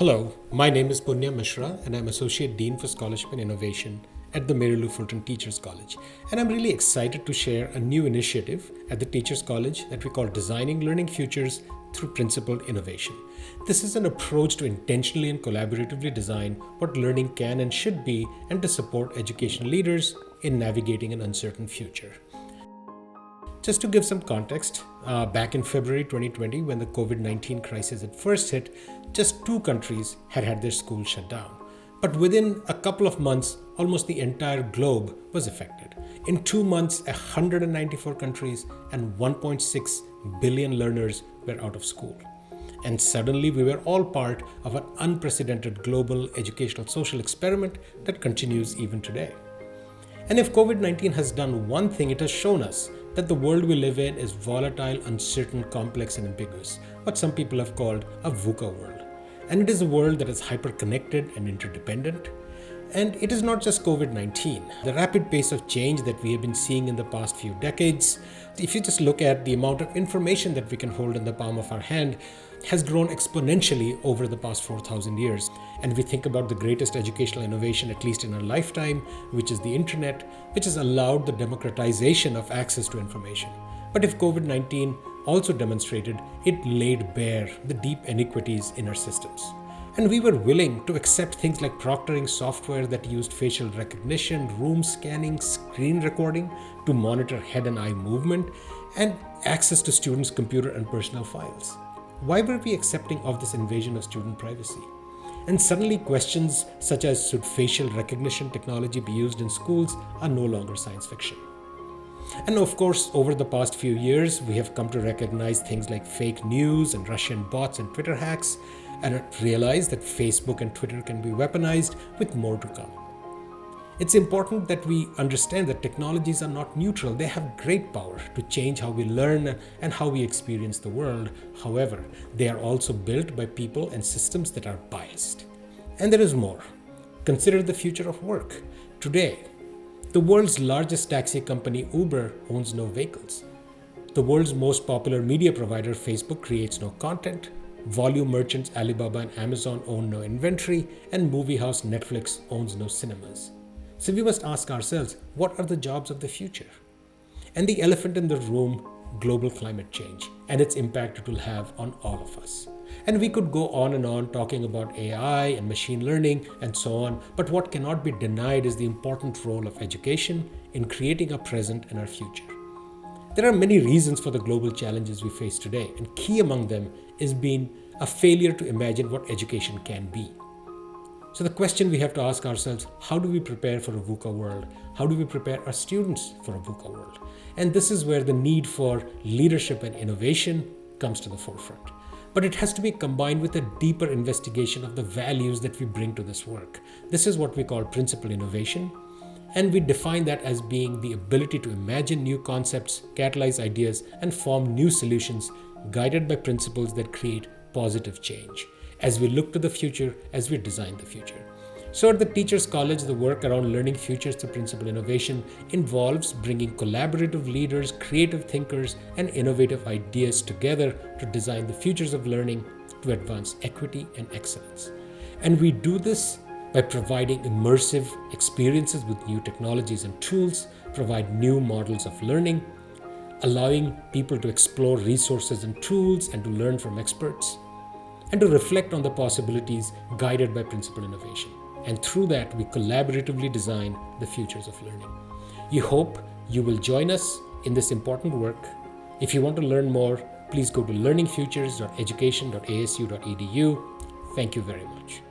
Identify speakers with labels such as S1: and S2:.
S1: Hello, my name is Punya Mishra and I'm Associate Dean for Scholarship and Innovation at the Mary Lou Fulton Teachers College. And I'm really excited to share a new initiative at the Teachers College that we call Designing Learning Futures through Principled Innovation. This is an approach to intentionally and collaboratively design what learning can and should be and to support education leaders in navigating an uncertain future. Just to give some context, back in February 2020, when the COVID-19 crisis had first hit, just 2 countries had their schools shut down. But within a couple of months, almost the entire globe was affected. In 2 months, 194 countries and 1.6 billion learners were out of school. And suddenly we were all part of an unprecedented global educational social experiment that continues even today. And if COVID-19 has done one thing, it has shown us that the world we live in is volatile, uncertain, complex, and ambiguous, what some people have called a VUCA world. And it is a world that is hyper-connected and interdependent. And it is not just COVID-19. The rapid pace of change that we have been seeing in the past few decades, if you just look at the amount of information that we can hold in the palm of our hand, has grown exponentially over the past 4,000 years. And we think about the greatest educational innovation, at least in our lifetime, which is the internet, which has allowed the democratization of access to information. But if COVID-19 also demonstrated, it laid bare the deep inequities in our systems. And we were willing to accept things like proctoring software that used facial recognition, room scanning, screen recording to monitor head and eye movement, and access to students' computer and personal files. Why were we accepting of this invasion of student privacy? And suddenly questions such as should facial recognition technology be used in schools are no longer science fiction. And of course, over the past few years, we have come to recognize things like fake news and Russian bots and Twitter hacks, and realize that Facebook and Twitter can be weaponized with more to come. It's important that we understand that technologies are not neutral. They have great power to change how we learn and how we experience the world. However, they are also built by people and systems that are biased. And there is more. Consider the future of work. Today, the world's largest taxi company, Uber, owns no vehicles. The world's most popular media provider, Facebook, creates no content. Volume merchants Alibaba and Amazon own no inventory, and movie house Netflix owns no cinemas. So we must ask ourselves, what are the jobs of the future? And the elephant in the room, global climate change and its impact it will have on all of us. And we could go on and on talking about AI and machine learning and so on, but what cannot be denied is the important role of education in creating our present and our future. There are many reasons for the global challenges we face today, and key among them is being a failure to imagine what education can be. So the question we have to ask ourselves, how do we prepare for a VUCA world? How do we prepare our students for a VUCA world? And this is where the need for leadership and innovation comes to the forefront. But it has to be combined with a deeper investigation of the values that we bring to this work. This is what we call principled innovation. And we define that as being the ability to imagine new concepts, catalyze ideas, and form new solutions guided by principles that create positive change as we look to the future, as we design the future. So at the Teachers College, the work around learning futures through principled innovation involves bringing collaborative leaders, creative thinkers, and innovative ideas together to design the futures of learning to advance equity and excellence. And we do this by providing immersive experiences with new technologies and tools, provide new models of learning, allowing people to explore resources and tools and to learn from experts, and to reflect on the possibilities guided by principled innovation. And through that, we collaboratively design the futures of learning. We hope you will join us in this important work. If you want to learn more, please go to learningfutures.education.asu.edu. Thank you very much.